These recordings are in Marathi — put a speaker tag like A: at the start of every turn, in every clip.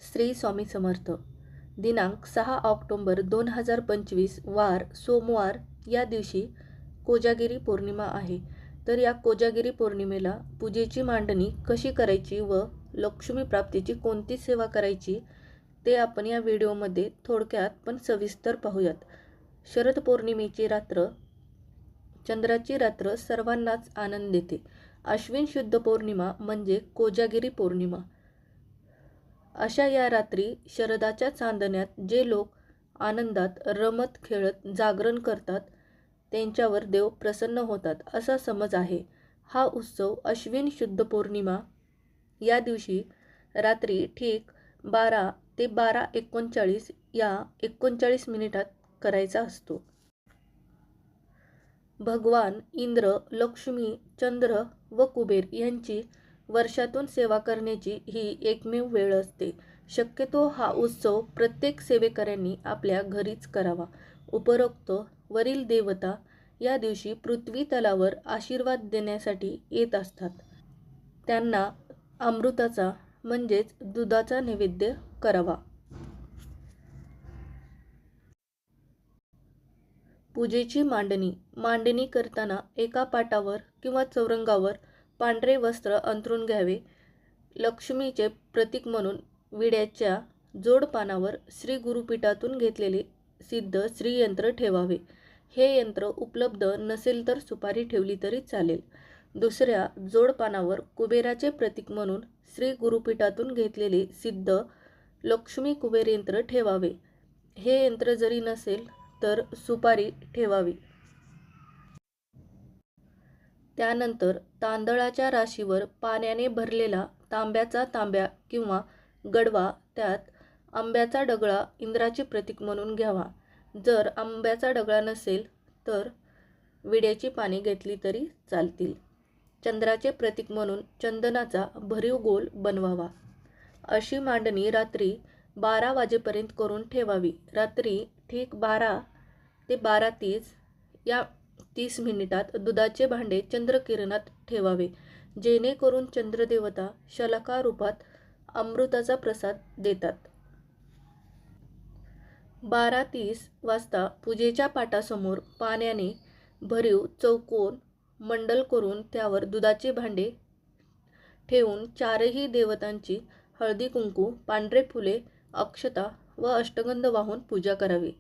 A: श्री स्वामी समर्थ. दिनांक 6 ऑक्टोबर 2025 वार सोमवार या दिवशी कोजागिरी पौर्णिमा आहे. तर या कोजागिरी पौर्णिमेला पूजेची मांडणी कशी करायची व लक्ष्मी प्राप्तीची कोणती सेवा करायची ते आपण या व्हिडिओमध्ये थोडक्यात पण सविस्तर पाहूयात. शरद पौर्णिमेची रात्र, चंद्राची रात्र सर्वांनाच आनंद देते. अश्विन शुद्ध पौर्णिमा म्हणजे कोजागिरी पौर्णिमा. अशा या रात्री शरदाच्या चांदण्यात जे लोक आनंदात रमत खेळत जागरण करतात त्यांच्यावर देव प्रसन्न होतात असा समज आहे. हा उत्सव अश्विन शुद्ध पौर्णिमा या दिवशी रात्री ठीक 12 ते 12:39 या 39 मिनिटात करायचा असतो. भगवान इंद्र, लक्ष्मी, चंद्र व कुबेर यांची वर्षातून सेवा करण्याची ही एकमेव वेळ असते. शक्यतो हा उत्सव प्रत्येक सेवेकऱ्यांनी आपल्या घरीच करावा. उपरोक्त वरील देवता या दिवशी पृथ्वी तलावर आशीर्वाद देण्यासाठी येत असतात. त्यांना अमृताचा म्हणजेच दुधाचा नैवेद्य करावा. पूजेची मांडणी करताना एका पाटावर किंवा चौरंगावर पांढरे वस्त्र अंथरून घ्यावे. लक्ष्मीचे प्रतीक म्हणून विड्याच्या जोडपानावर श्री गुरुपीठातून घेतलेले सिद्ध श्रीयंत्र ठेवावे. हे यंत्र उपलब्ध नसेल तर सुपारी ठेवली तरी चालेल. दुसऱ्या जोडपानावर कुबेराचे प्रतीक म्हणून श्री गुरुपीठातून घेतलेले सिद्ध लक्ष्मी कुबेर यंत्र ठेवावे. हे यंत्र जरी नसेल तर सुपारी ठेवावी. त्यानंतर तांदळाच्या राशीवर पाण्याने भरलेला तांब्याचा तांब्या किंवा गडवा, त्यात आंब्याचा डगळा इंद्राचे प्रतीक म्हणून घ्यावा. जर आंब्याचा डगळा नसेल तर विड्याची पाने घेतली तरी चालतील. चंद्राचे प्रतीक म्हणून चंदनाचा भरीव गोल बनवावा. अशी मांडणी रात्री 12 वाजेपर्यंत करून ठेवावी. रात्री ठीक 12 ते 12:30 या 30 मिनिटात दुधाचे भांडे चंद्रकिरणात ठेवावे, जेणेकरून चंद्रदेवता शलाका रूपात अमृताचा प्रसाद देतात. 12:30 वाजता पूजेच्या पाटासमोर पाण्याने भरीव चौकोन मंडल करून त्यावर दुधाचे भांडे ठेवून चारही देवतांची हळदी कुंकू, पांढरे फुले, अक्षता व अष्टगंध वाहून पूजा करावी.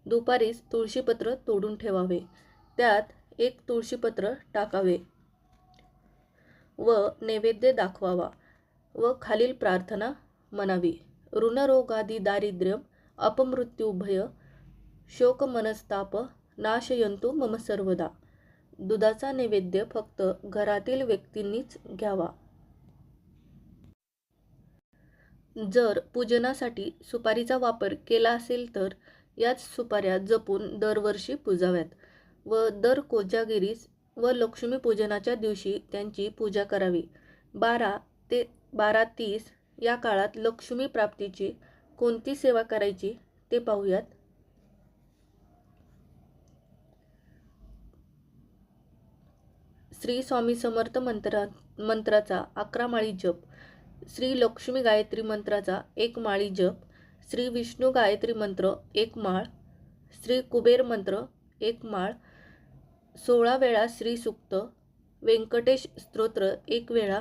A: दुपारीच तुळशीपत्र तोडून ठेवावे. त्यात एक तुळशीपत्र टाकावे व नैवेद्य दाखवावा व खालील प्रार्थना म्हणावी. ऋणरोगादी दारिद्र्यम अपमृत्युभय शोक मनस्ताप नाशयंतु मम सर्वदा. दुधाचा नैवेद्य फक्त घरातील व्यक्तींनीच घ्यावा. जर पूजनासाठी सुपारीचा वापर केला असेल तर याच सुपाऱ्या जपून दरवर्षी पूजाव्यात व दर कोजागिरीस व लक्ष्मीपूजनाच्या दिवशी त्यांची पूजा करावी. 12 ते 12:30 या काळात लक्ष्मी प्राप्तीची कोणती सेवा करायची ते पाहूयात. श्री स्वामी समर्थ मंत्राचा 11 माळी जप, श्री लक्ष्मी गायत्री मंत्राचा 1 माळी जप, श्री विष्णू गायत्री मंत्र 1 माळ, श्री कुबेर मंत्र 1 माळ, 16 वेळा श्री सूक्त, व्यंकटेश स्तोत्र 1 वेळा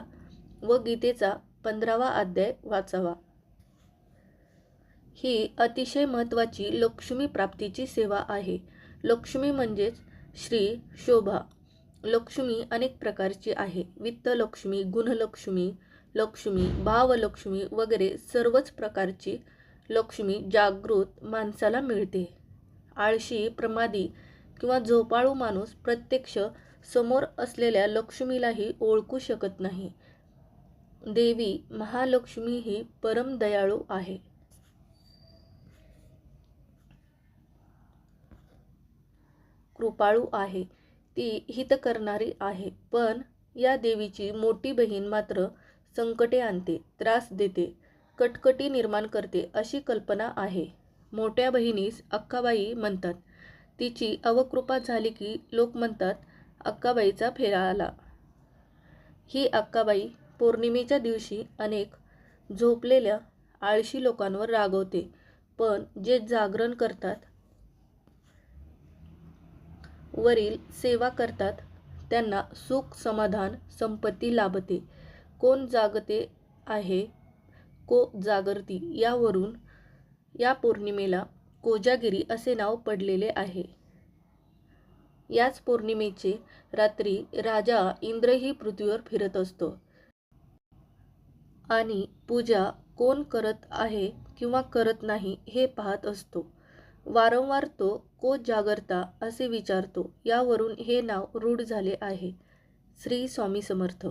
A: व गीतेचा 15वा अध्याय वाचावा. ही अतिशय महत्त्वाची लक्ष्मी प्राप्तीची सेवा आहे. लक्ष्मी म्हणजेच श्री, शोभा. लक्ष्मी अनेक प्रकारची आहे. वित्तलक्ष्मी, गुणलक्ष्मी, लक्ष्मी, भावलक्ष्मी वगैरे सर्वच प्रकारची लक्ष्मी जागृत माणसाला मिळते. आळशी, प्रमादी किंवा झोपाळू माणूस प्रत्यक्ष समोर असलेल्या लक्ष्मीलाही ओळखू शकत नाही. देवी महालक्ष्मी ही परम दयाळू आहे. कृपाळू आहे. ती हित करणारी आहे. पण या देवीची मोठी बहीण मात्र संकटे आणते, त्रास देते, कटकटी निर्माण करते अशी कल्पना आहे. मोठ्या बहिणीस अक्काबाई म्हणतात. तिची अवकृपा झाली की लोक म्हणतात अक्काबाईचा फेरा आला. ही अक्काबाई पौर्णिमेच्या दिवशी अनेक झोपलेल्या आळशी लोकांवर रागवते, पण जे जागरण करतात, वरील सेवा करतात, त्यांना सुख, समाधान, संपत्ती लाभते. कोण जागते आहे, को जागरती यावरून या पौर्णिमेला कोजागिरी असे नाव पडलेले आहे. याच पौर्णिमेचे रात्री राजा इंद्रही पृथ्वीवर फिरत असतो आणि पूजा कोण करत आहे किंवा करत नाही हे पाहत असतो. वारंवार तो को जागरता असे विचारतो. यावरून हे नाव रूढ झाले आहे. श्री स्वामी समर्थ.